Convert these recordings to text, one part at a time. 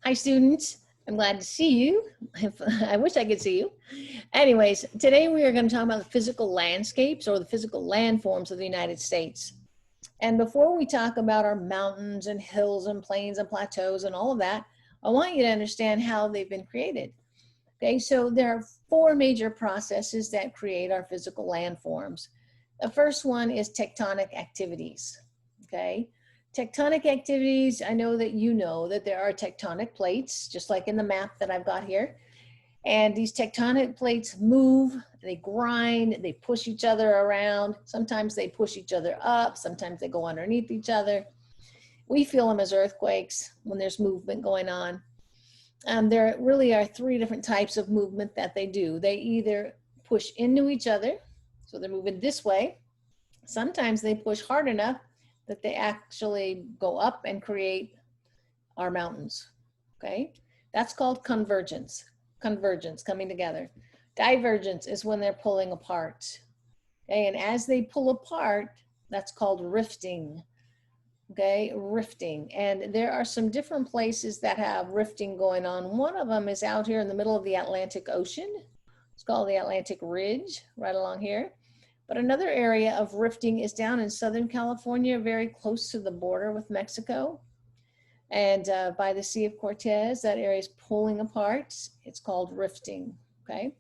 Hi, students. I'm glad to see you. I wish I could see you. Anyways, today we are going to talk about the physical landscapes or the physical landforms of the United States. And before we talk about our mountains and hills and plains and plateaus and all of that, I want you to understand how they've been created. Okay, so there are four major processes that create our physical landforms. The first one is tectonic activities. Okay. Tectonic activities, I know that there are tectonic plates, just like in the map that I've got here. And these tectonic plates move, they grind, they push each other around. Sometimes they push each other up, sometimes they go underneath each other. We feel them as earthquakes when there's movement going on. There really are three different types of movement that they do. They either push into each other, so they're moving this way. Sometimes they push hard enough that they actually go up and create our mountains, okay? That's called convergence, coming together. Divergence is when they're pulling apart, okay? And as they pull apart, that's called rifting, okay? Rifting. And there are some different places that have rifting going on. One of them is out here in the middle of the Atlantic Ocean. It's called the Atlantic Ridge, right along here. But another area of rifting is down in Southern California, very close to the border with Mexico. And by the Sea of Cortez, that area is pulling apart. It's called rifting, okay?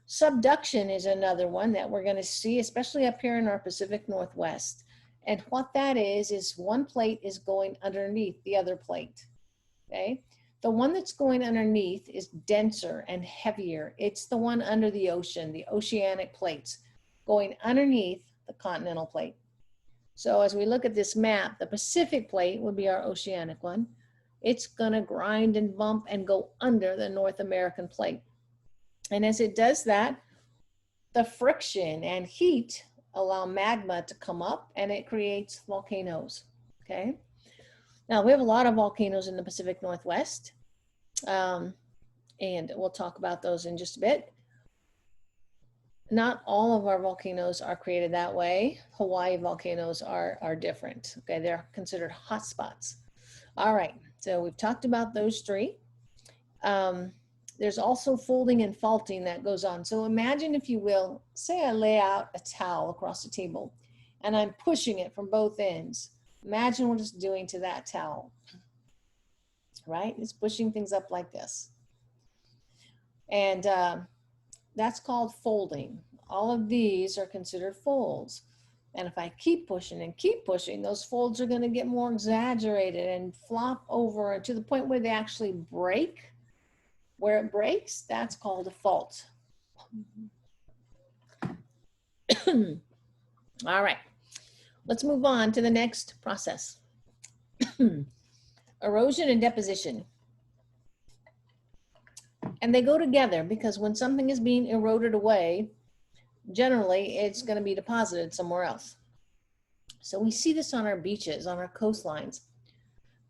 Subduction is another one that we're gonna see, especially up here in our Pacific Northwest. And what that is one plate is going underneath the other plate, okay? The one that's going underneath is denser and heavier. It's the one under the ocean, the oceanic plates, going underneath the continental plate. So as we look at this map, the Pacific plate would be our oceanic one. It's gonna grind and bump and go under the North American plate. And as it does that, the friction and heat allow magma to come up and it creates volcanoes, okay? Now we have a lot of volcanoes in the Pacific Northwest and we'll talk about those in just a bit. Not all of our volcanoes are created that way. Hawaii volcanoes are different, okay? They're considered hotspots. All right, so we've talked about those three. There's also folding and faulting that goes on. So imagine, if you will, say I lay out a towel across the table and I'm pushing it from both ends. Imagine what it's doing to that towel, right? It's pushing things up like this. And that's called folding. All of these are considered folds. And if I keep pushing and keep pushing, those folds are going to get more exaggerated and flop over to the point where they actually break. Where it breaks, that's called a fault. All right, let's move on to the next process. Erosion and deposition. And they go together because when something is being eroded away, generally it's going to be deposited somewhere else. So we see this on our beaches, on our coastlines.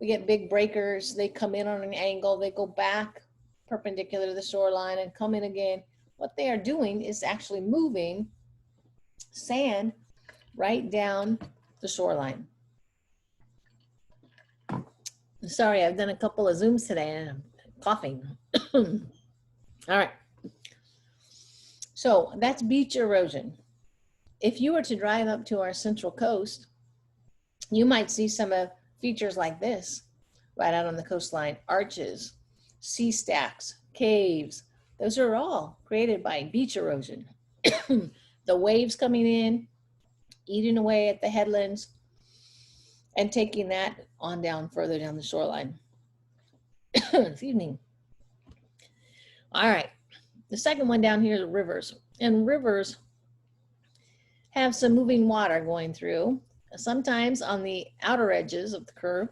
We get big breakers, they come in on an angle, they go back perpendicular to the shoreline and come in again. What they are doing is actually moving sand right down the shoreline. Sorry, I've done a couple of Zooms today and I'm coughing. All right, so that's beach erosion. If you were to drive up to our Central Coast, you might see some of features like this right out on the coastline: arches, sea stacks, caves. Those are all created by beach erosion. The waves coming in, eating away at the headlands, and taking that on down further down the shoreline. Excuse me. All right, the second one down here is rivers. And rivers have some moving water going through. Sometimes on the outer edges of the curve,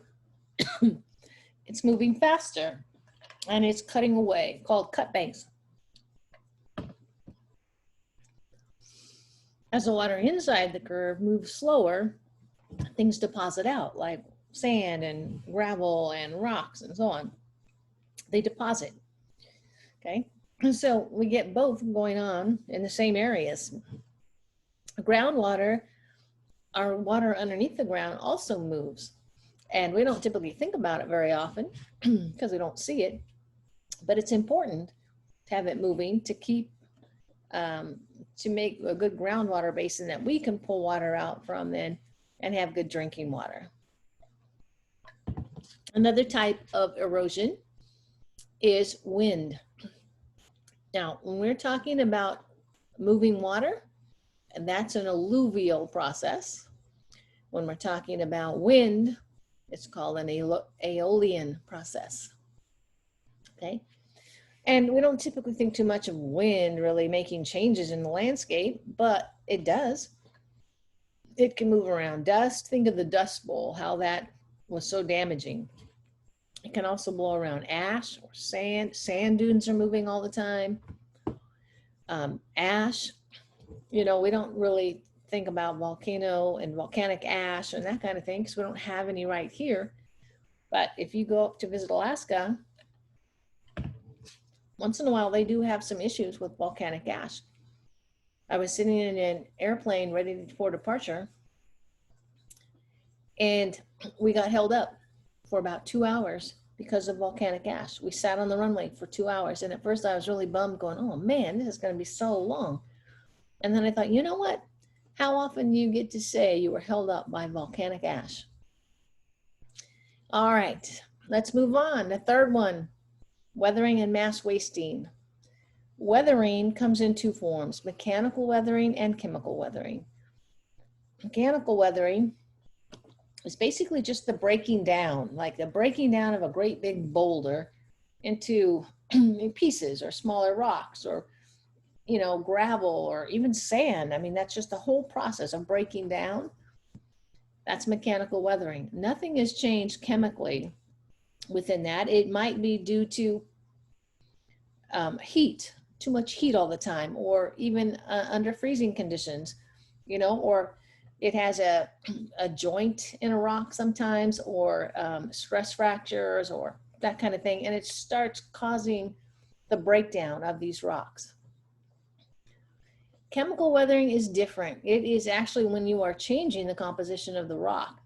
it's moving faster and it's cutting away, called cut banks. As the water inside the curve moves slower, things deposit out like sand and gravel and rocks and so on. They deposit, okay? And so we get both going on in the same areas. Groundwater, our water underneath the ground, also moves. And we don't typically think about it very often because we don't see it, but it's important to have it moving to keep, to make a good groundwater basin that we can pull water out from then and have good drinking water. Another type of erosion is wind. Now, when we're talking about moving water, and that's an alluvial process. When we're talking about wind, it's called an aeolian process. Okay. And we don't typically think too much of wind really making changes in the landscape, but it does. It can move around dust. Think of the Dust Bowl, how that was so damaging. It can also blow around ash or sand. Sand dunes are moving all the time. Ash, we don't really think about volcano and volcanic ash and that kind of thing because we don't have any right here. But if you go up to visit Alaska, once in a while they do have some issues with volcanic ash. I was sitting in an airplane ready for departure, and we got held up for about 2 hours because of volcanic ash. We sat on the runway for 2 hours, and at first I was really bummed, going, oh man, this is going to be so long. And then I thought, you know what? How often do you get to say you were held up by volcanic ash? All right, let's move on. The third one, weathering and mass wasting. Weathering comes in two forms, mechanical weathering and chemical weathering. Mechanical weathering is basically just the breaking down, like the breaking down of a great big boulder into pieces or smaller rocks or, gravel or even sand. I mean, that's just the whole process of breaking down. That's mechanical weathering. Nothing has changed chemically within that. It might be due to heat, too much heat all the time, or even under freezing conditions, or it has a joint in a rock sometimes, or stress fractures or that kind of thing, and it starts causing the breakdown of these rocks. Chemical weathering is different. It is actually when you are changing the composition of the rock.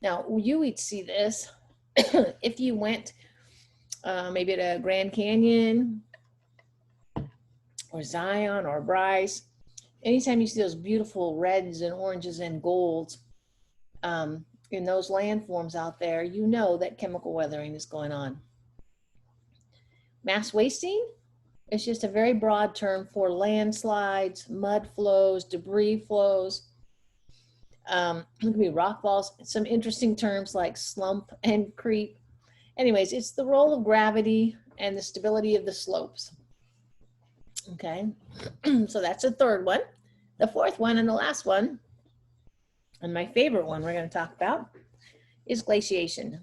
Now, you would see this if you went maybe to Grand Canyon or Zion or Bryce. Anytime you see those beautiful reds and oranges and golds in those landforms out there, you know that chemical weathering is going on. Mass wasting is just a very broad term for landslides, mud flows, debris flows. It could be rock falls, some interesting terms like slump and creep. Anyways, it's the role of gravity and the stability of the slopes. Okay, so that's the third one. The fourth one and the last one, and my favorite one we're going to talk about, is glaciation.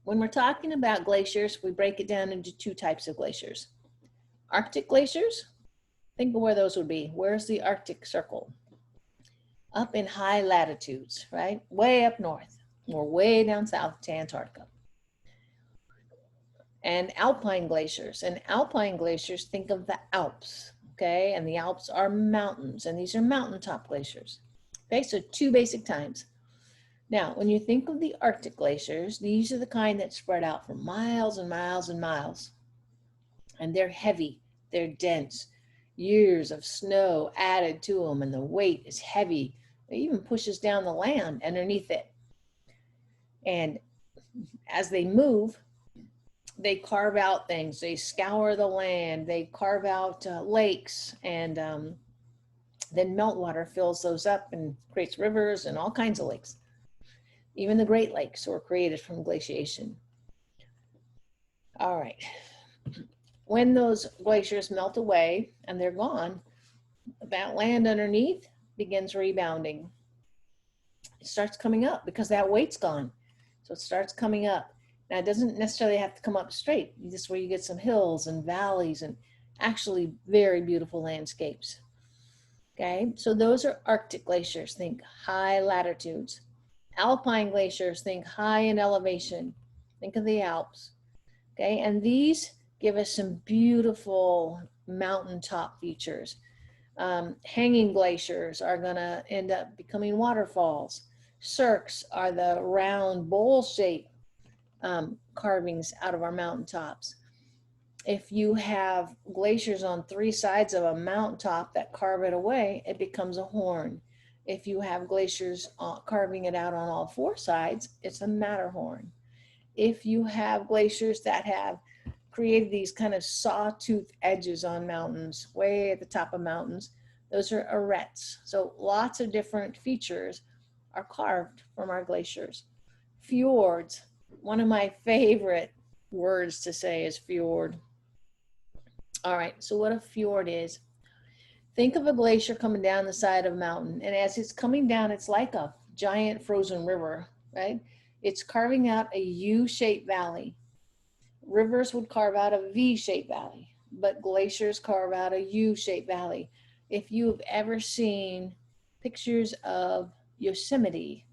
When we're talking about glaciers, we break it down into two types of glaciers. Arctic glaciers, think of where those would be. Where's the Arctic Circle? Up in high latitudes, right? Way up north or way down south to Antarctica. And alpine glaciers. And alpine glaciers, think of the Alps, okay? And the Alps are mountains, and these are mountaintop glaciers. Okay, so two basic types. Now, when you think of the Arctic glaciers, these are the kind that spread out for miles and miles and miles. And they're heavy, they're dense. Years of snow added to them, and the weight is heavy. It even pushes down the land underneath it. And as they move, they carve out things. They scour the land, they carve out lakes, and then meltwater fills those up and creates rivers and all kinds of lakes. Even the Great Lakes were created from glaciation. All right. When those glaciers melt away and they're gone, that land underneath begins rebounding. It starts coming up because that weight's gone. So it starts coming up. Now, it doesn't necessarily have to come up straight. This is where you get some hills and valleys and actually very beautiful landscapes. Okay, so those are Arctic glaciers. Think high latitudes. Alpine glaciers, think high in elevation. Think of the Alps. Okay, and these give us some beautiful mountaintop features. Hanging glaciers are going to end up becoming waterfalls. Cirques are the round bowl-shaped carvings out of our mountaintops. If you have glaciers on three sides of a mountaintop that carve it away, it becomes a horn. If you have glaciers carving it out on all four sides, it's a Matterhorn. If you have glaciers that have created these kind of sawtooth edges on mountains, way at the top of mountains, those are arêtes. So lots of different features are carved from our glaciers. Fjords, one of my favorite words to say is fjord. All right, so what a fjord is. Think of a glacier coming down the side of a mountain, and as it's coming down, it's like a giant frozen river, right? It's carving out a U-shaped valley. Rivers would carve out a V-shaped valley, but glaciers carve out a U-shaped valley. If you've ever seen pictures of Yosemite,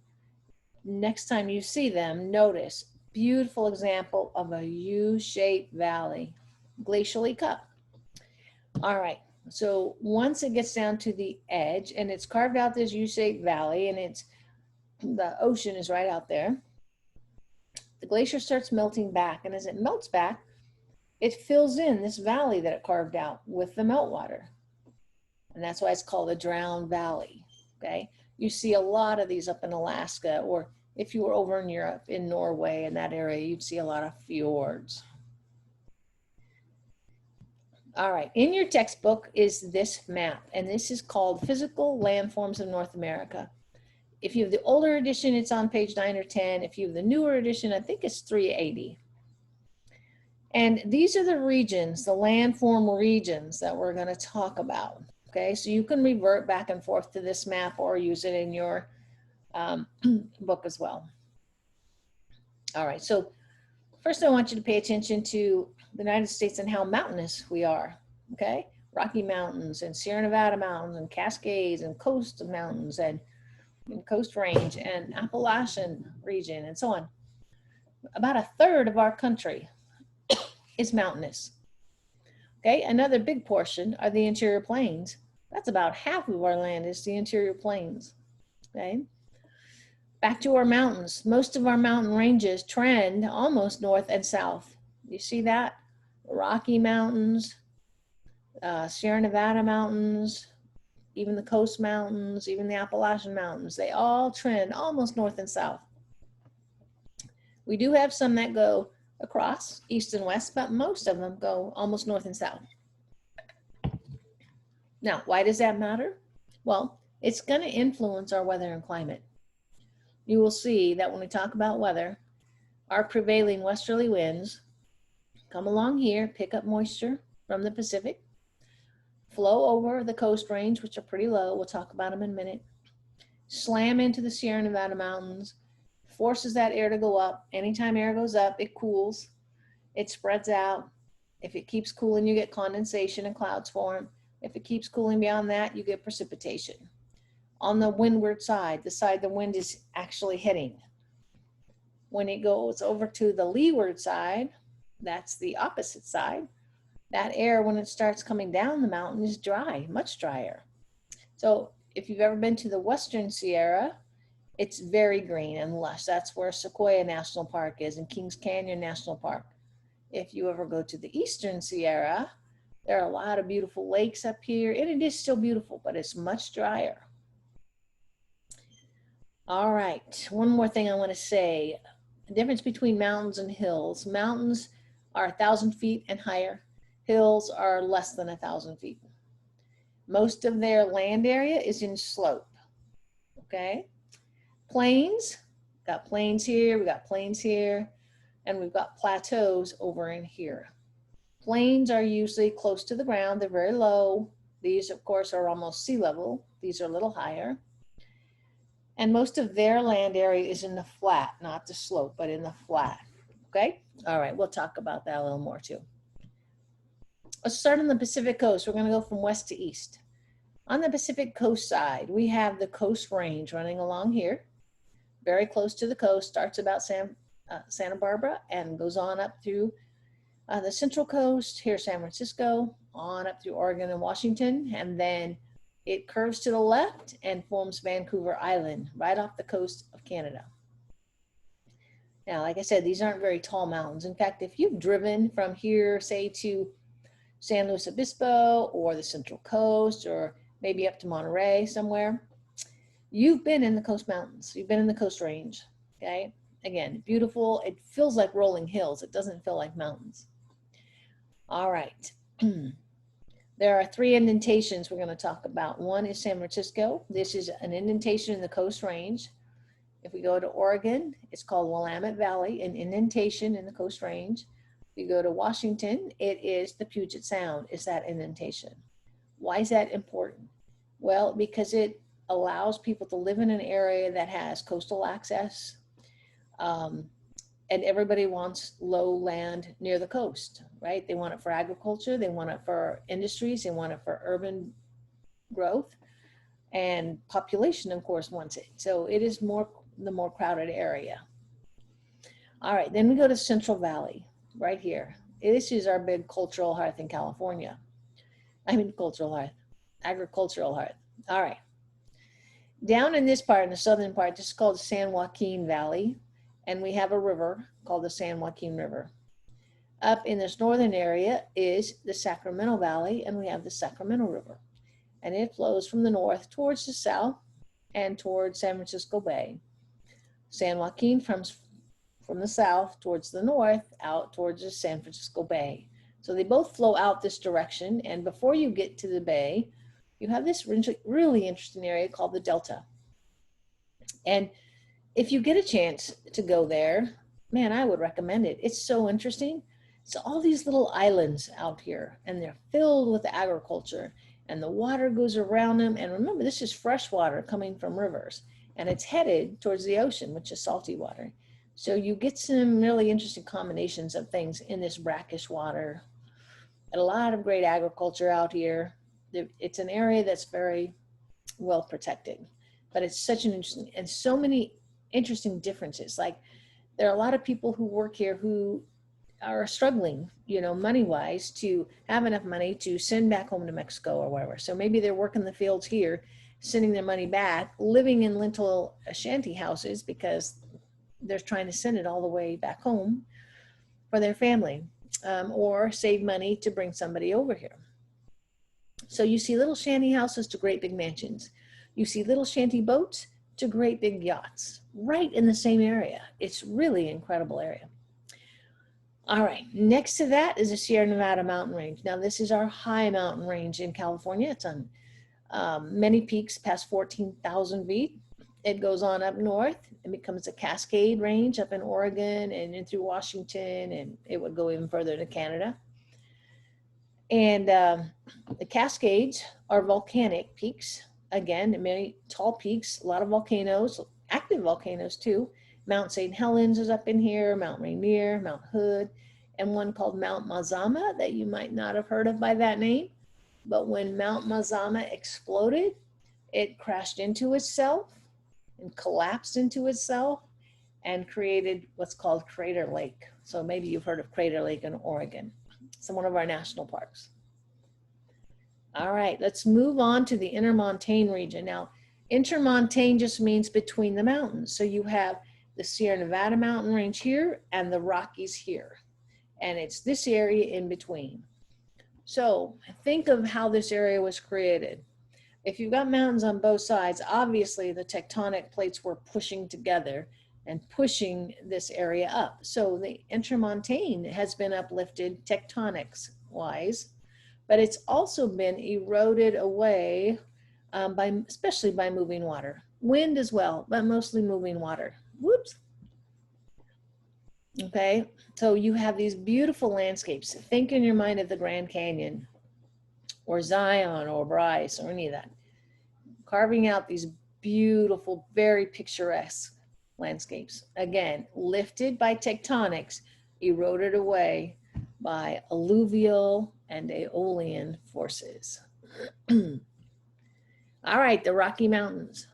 next time you see them, notice beautiful example of a U-shaped valley, glacially cut. All right, so once it gets down to the edge and it's carved out this U-shaped valley and it's the ocean is right out there, the glacier starts melting back, and as it melts back, it fills in this valley that it carved out with the meltwater. And that's why it's called a drowned valley, okay? You see a lot of these up in Alaska, or if you were over in Europe, in Norway, in that area, you'd see a lot of fjords. All right, in your textbook is this map, and this is called Physical Landforms of North America. If you have the older edition, it's on page 9 or 10. If you have the newer edition, I think it's 380. And these are the regions, the landform regions that we're going to talk about. Okay, so you can revert back and forth to this map or use it in your book as well. All right, so first I want you to pay attention to the United States and how mountainous we are. Okay, Rocky Mountains and Sierra Nevada Mountains and Cascades and Coast Mountains and Coast Range and Appalachian region and so on. About a third of our country is mountainous. Okay, another big portion are the interior plains. That's about half of our land is the interior plains. Okay, back to our mountains. Most of our mountain ranges trend almost north and south. You see that? The Rocky Mountains, Sierra Nevada Mountains, even the Coast Mountains, even the Appalachian Mountains, they all trend almost north and south. We do have some that go across east and west, but most of them go almost north and south. Now, why does that matter? Well, it's going to influence our weather and climate. You will see that when we talk about weather, our prevailing westerly winds come along here, pick up moisture from the Pacific, flow over the Coast Range, which are pretty low. We'll talk about them in a minute. Slam into the Sierra Nevada Mountains, forces that air to go up. Anytime air goes up, it cools. It spreads out. If it keeps cooling, you get condensation and clouds form. If it keeps cooling beyond that, you get precipitation. On the windward side, the side the wind is actually hitting. When it goes over to the leeward side, that's the opposite side, that air, when it starts coming down the mountain, is dry, much drier. So if you've ever been to the Western Sierra, it's very green and lush. That's where Sequoia National Park is and Kings Canyon National Park. If you ever go to the Eastern Sierra, there are a lot of beautiful lakes up here, and it is still beautiful, but it's much drier. All right, one more thing I want to say. The difference between mountains and hills. Mountains are 1,000 feet and higher. Hills are less than 1,000 feet. Most of their land area is in slope, okay? Plains, got plains here, we got plains here, and we've got plateaus over in here. Plains are usually close to the ground, they're very low. These, of course, are almost sea level. These are a little higher. And most of their land area is in the flat, not the slope, but in the flat, okay? All right, we'll talk about that a little more too. Let's start on the Pacific coast. We're going to go from west to east. On the Pacific coast side, we have the Coast Range running along here, very close to the coast, starts about Santa Barbara and goes on up through the Central Coast, here San Francisco, on up through Oregon and Washington, and then It curves to the left and forms Vancouver Island, right off the coast of Canada. Now, like I said, these aren't very tall mountains. In fact, if you've driven from here, say to San Luis Obispo or the Central Coast or maybe up to Monterey somewhere, you've been in the Coast Mountains. You've been in the Coast Range, okay? Again, beautiful. It feels like rolling hills. It doesn't feel like mountains. All right. There are 3 indentations we're going to talk about. One is San Francisco. This is an indentation in the Coast Range. If we go to Oregon, it's called Willamette Valley, an indentation in the Coast Range. If you go to Washington, it is the Puget Sound, is that indentation. Why is that important? Well, because it allows people to live in an area that has coastal access, and everybody wants low land near the coast, right? They want it for agriculture, they want it for industries, they want it for urban growth, and population, of course, wants it. So it is the more crowded area. All right, then we go to Central Valley, right here. This is our big cultural hearth in California. I mean cultural hearth, agricultural hearth. All right. Down in this part, in the southern part, this is called the San Joaquin Valley, and we have a river called the San Joaquin River. Up in this northern area is the Sacramento Valley, and we have the Sacramento River. And it flows from the north towards the south and towards San Francisco Bay. San Joaquin from the south towards the north, out towards the San Francisco Bay. So they both flow out this direction, and before you get to the bay, you have this really interesting area called the Delta. And if you get a chance to go there, man, I would recommend it. It's so interesting. It's all these little islands out here, and they're filled with agriculture, and the water goes around them. And remember, this is fresh water coming from rivers, and it's headed towards the ocean, which is salty water. So you get some really interesting combinations of things in this brackish water. And a lot of great agriculture out here. It's an area that's very well protected, but it's such an interesting, and so many interesting differences. Like, there are a lot of people who work here who are struggling, you know, money-wise, to have enough money to send back home to Mexico or whatever. So maybe they're working the fields here, sending their money back, living in little shanty houses because they're trying to send it all the way back home for their family, or save money to bring somebody over here. So you see little shanty houses to great big mansions. You see little shanty boats to great big yachts, right in the same area. It's really an incredible area. All right, next to that is the Sierra Nevada mountain range. Now this is our high mountain range in California. It's on many peaks past 14,000 feet. It goes on up north and becomes a Cascade range up in Oregon and in through Washington, and it would go even further to Canada. And the Cascades are volcanic peaks. Again, many tall peaks, a lot of volcanoes, active volcanoes too. Mount St. Helens is up in here, Mount Rainier, Mount Hood, and one called Mount Mazama that you might not have heard of by that name. But when Mount Mazama exploded, it crashed into itself and collapsed into itself and created what's called Crater Lake. So maybe you've heard of Crater Lake in Oregon. It's one of our national parks. All right, let's move on to the intermontane region. Now, intermontane just means between the mountains. So you have the Sierra Nevada mountain range here and the Rockies here. And it's this area in between. So think of how this area was created. If you've got mountains on both sides, obviously the tectonic plates were pushing together and pushing this area up. So the intermontane has been uplifted tectonics wise, but it's also been eroded away especially by moving water. Wind as well, but mostly moving water. Whoops. Okay, so you have these beautiful landscapes. Think in your mind of the Grand Canyon or Zion or Bryce or any of that. Carving out these beautiful, very picturesque landscapes. Again, lifted by tectonics, eroded away by alluvial and aeolian forces. All right, the Rocky Mountains.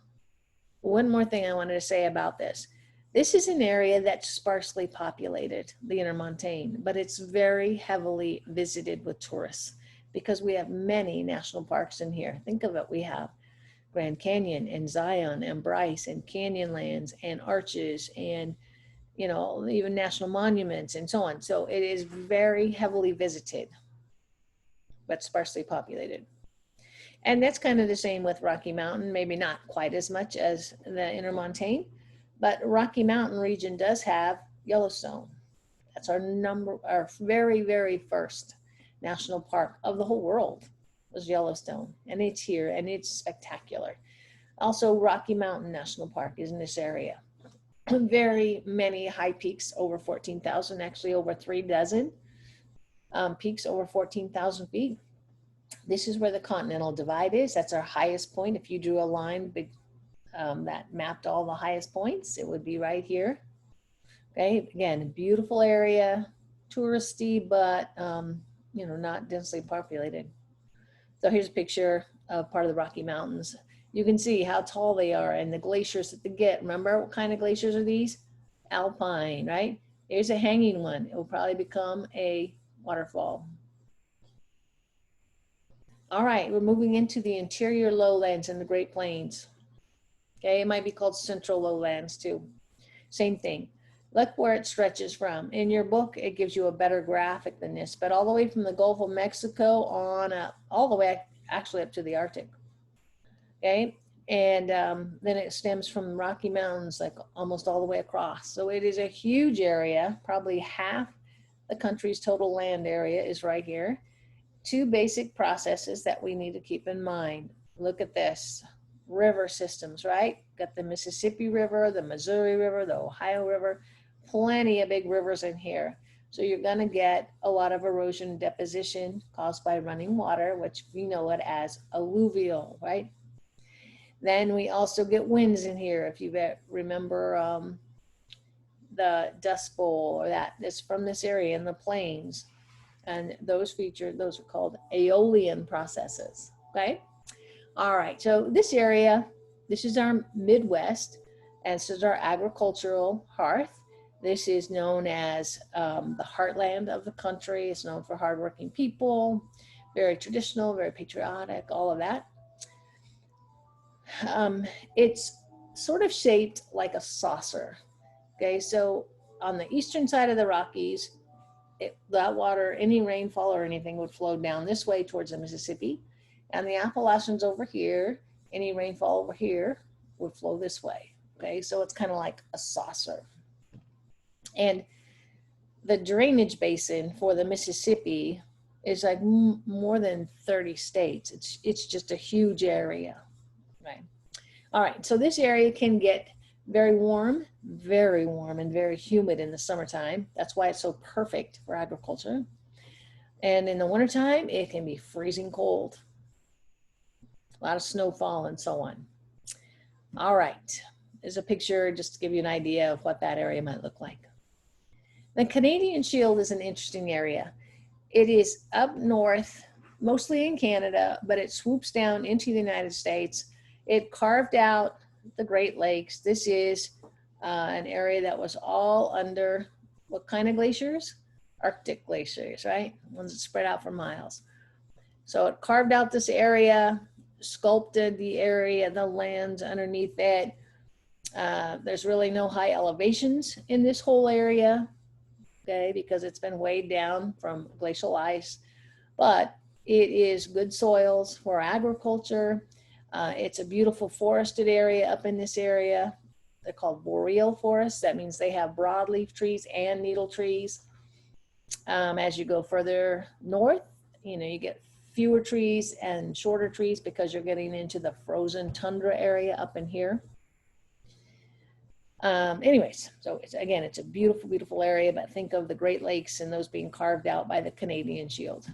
One more thing I wanted to say about this. This is an area that's sparsely populated, the intermontane, but it's very heavily visited with tourists because we have many national parks in here. Think of it, we have Grand Canyon and Zion and Bryce and Canyonlands and Arches and, you know, even national monuments and so on. So it is very heavily visited, but sparsely populated. And that's kind of the same with Rocky Mountain, maybe not quite as much as the Intermontane, but Rocky Mountain region does have Yellowstone. That's our very, very first national park of the whole world was Yellowstone. And it's here and it's spectacular. Also, Rocky Mountain National Park is in this area. Very many high peaks over 14,000, actually over 3 dozen peaks over 14,000 feet. This is where the Continental Divide is. That's our highest point. If you drew a line that mapped all the highest points, it would be right here. Okay, again, beautiful area, touristy, but you know, not densely populated. So here's a picture of part of the Rocky Mountains. You can see how tall they are and the glaciers that they get. Remember what kind of glaciers are these? Alpine, right? Here's a hanging one. It will probably become a waterfall. All right, we're moving into the interior lowlands and the Great Plains. Okay, it might be called central lowlands too. Same thing. Look where it stretches from. In your book, it gives you a better graphic than this, but all the way from the Gulf of Mexico on up, all the way actually up to the Arctic. Okay, and then it stems from Rocky Mountains, like almost all the way across. So it is a huge area. Probably half the country's total land area is right here. 2 basic processes that we need to keep in mind. Look at this. River systems, right? Got the Mississippi River, the Missouri River, the Ohio River, plenty of big rivers in here. So you're going to get a lot of erosion and deposition caused by running water, which we know it as alluvial, right? Then we also get winds in here. If you remember the Dust Bowl, or that is from this area in the plains. And those are called aeolian processes, okay? All right, so this area, this is our Midwest, and this is our agricultural hearth. This is known as the heartland of the country. It's known for hardworking people, very traditional, very patriotic, all of that. It's sort of shaped like a saucer, okay? So on the eastern side of the Rockies, that water, any rainfall or anything would flow down this way towards the Mississippi. And the Appalachians over here, any rainfall over here would flow this way. Okay, so it's kind of like a saucer. And the drainage basin for the Mississippi is like more than 30 states. It's just a huge area, right? All right, so this area can get very warm and very humid in the summertime. That's why it's so perfect for agriculture. And in the wintertime, it can be freezing cold. A lot of snowfall and so on. All right, there's a picture just to give you an idea of what that area might look like. The Canadian Shield is an interesting area. It is up north, mostly in Canada, but it swoops down into the United States. It carved out the Great Lakes. This is an area that was all under what kind of glaciers? Arctic glaciers, right? Ones that spread out for miles. So it carved out this area, sculpted the area, the lands underneath it. There's really no high elevations in this whole area, okay, because it's been weighed down from glacial ice, but it is good soils for agriculture. It's a beautiful forested area up in this area. They're called boreal forests. That means they have broadleaf trees and needle trees. As you go further north, you get fewer trees and shorter trees because you're getting into the frozen tundra area up in here. Anyways, so it's a beautiful, beautiful area, but think of the Great Lakes and those being carved out by the Canadian Shield.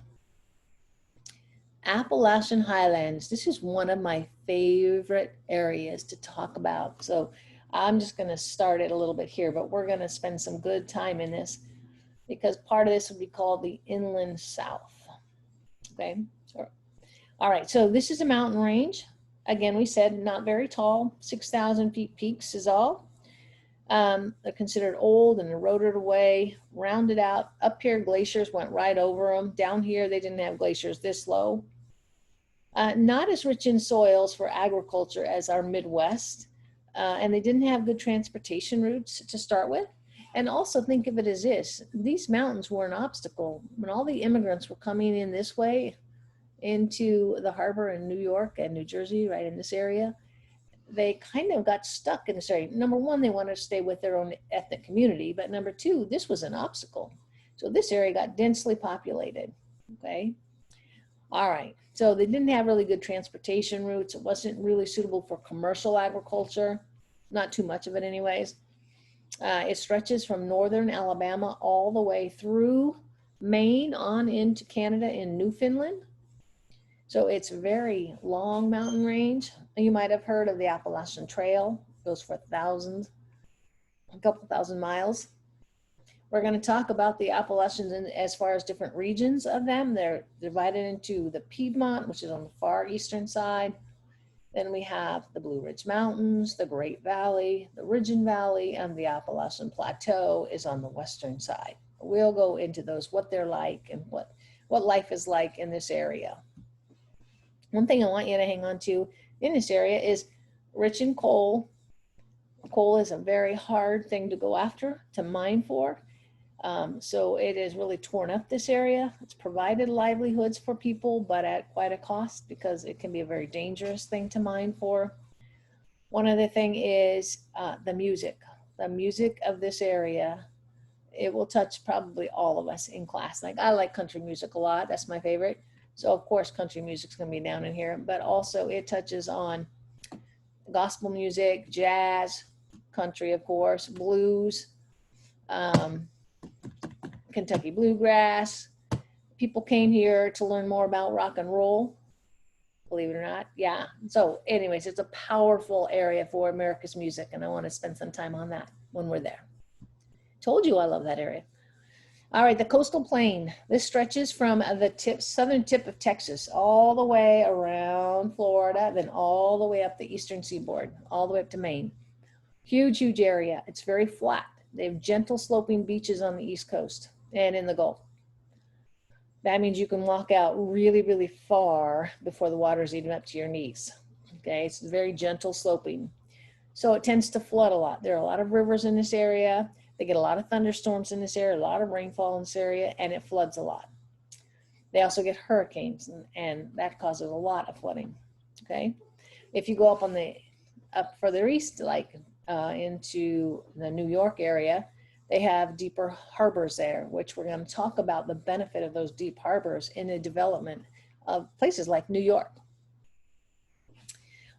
Appalachian Highlands. This is one of my favorite areas to talk about. So I'm just going to start it a little bit here, but we're going to spend some good time in this because part of this would be called the Inland South. Okay. All right. So this is a mountain range. Again, we said not very tall, 6,000 feet peaks is all. They're considered old and eroded away, rounded out. Up here, glaciers went right over them. Down here, they didn't have glaciers this low. Not as rich in soils for agriculture as our Midwest, and they didn't have good transportation routes to start with. And also think of it as this, these mountains were an obstacle. When all the immigrants were coming in this way into the harbor in New York and New Jersey, right in this area, they kind of got stuck in this area. Number one, they wanted to stay with their own ethnic community, but number two, this was an obstacle. So this area got densely populated, okay? All right, so they didn't have really good transportation routes. It wasn't really suitable for commercial agriculture, not too much of it anyways. It stretches from northern Alabama all the way through Maine on into Canada and Newfoundland. So it's a very long mountain range. You might have heard of the Appalachian Trail. It goes for thousands, a couple thousand miles. We're going to talk about the Appalachians as far as different regions of them. They're divided into the Piedmont, which is on the far eastern side. Then we have the Blue Ridge Mountains, the Great Valley, the Ridgeon Valley, and the Appalachian Plateau is on the western side. We'll go into those, what they're like and what life is like in this area. One thing I want you to hang on to in this area is rich in coal. Coal is a very hard thing to go after, to mine for. So it has really torn up this area. It's provided livelihoods for people, but at quite a cost because it can be a very dangerous thing to mine for. One other thing is the music. The music of this area, it will touch probably all of us in class. Like I like country music a lot. That's my favorite. So of course, country music's gonna be down in here, but also it touches on gospel music, jazz, country, of course, blues, Kentucky bluegrass. People came here to learn more about rock and roll, believe it or not. Yeah. So anyways, it's a powerful area for America's music, and I want to spend some time on that when we're there. Told you I love that area. All right, the coastal plain. This stretches from the southern tip of Texas all the way around Florida, then all the way up the eastern seaboard, all the way up to Maine. Huge, huge area. It's very flat. They have gentle sloping beaches on the East Coast and in the Gulf. That means you can walk out really, really far before the water is even up to your knees. Okay, it's very gentle sloping. So it tends to flood a lot. There are a lot of rivers in this area. They get a lot of thunderstorms in this area, a lot of rainfall in this area, and it floods a lot. They also get hurricanes, and that causes a lot of flooding. Okay, if you go up further east, like into the New York area, they have deeper harbors there, which we're going to talk about the benefit of those deep harbors in the development of places like New York.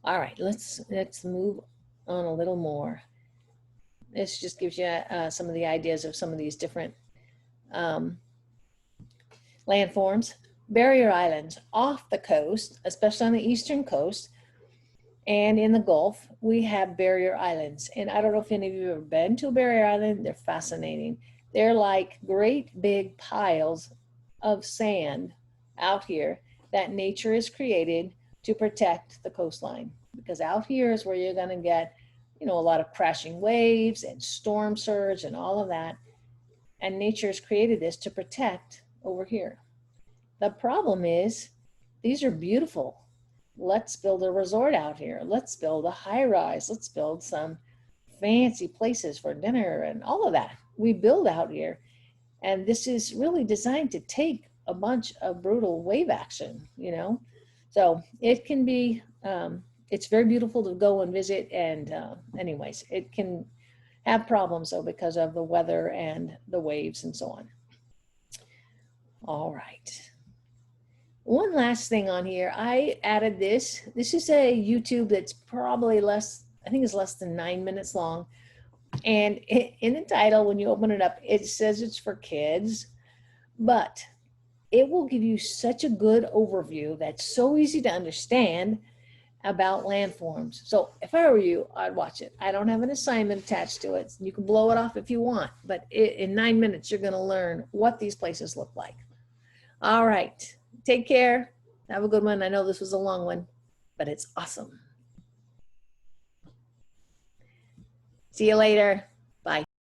All right, let's move on a little more. This just gives you some of the ideas of some of these different landforms. Barrier islands off the coast, especially on the eastern coast, and in the Gulf, we have barrier islands. And I don't know if any of you have ever been to a barrier island. They're fascinating. They're like great big piles of sand out here that nature has created to protect the coastline. Because out here is where you're gonna get, a lot of crashing waves and storm surge and all of that. And nature has created this to protect over here. The problem is, these are beautiful. Let's build a resort out here. Let's build a high rise. Let's build some fancy places for dinner and all of that. We build out here. And this is really designed to take a bunch of brutal wave action, So it can be, it's very beautiful to go and visit. And anyways, it can have problems though because of the weather and the waves and so on. All right. One last thing on here, I added this. This is a YouTube that's probably less than 9 minutes long. And in the title, when you open it up, it says it's for kids, but it will give you such a good overview that's so easy to understand about landforms. So if I were you, I'd watch it. I don't have an assignment attached to it. You can blow it off if you want, but in 9 minutes, you're gonna learn what these places look like. All right. Take care. Have a good one. I know this was a long one, but it's awesome. See you later.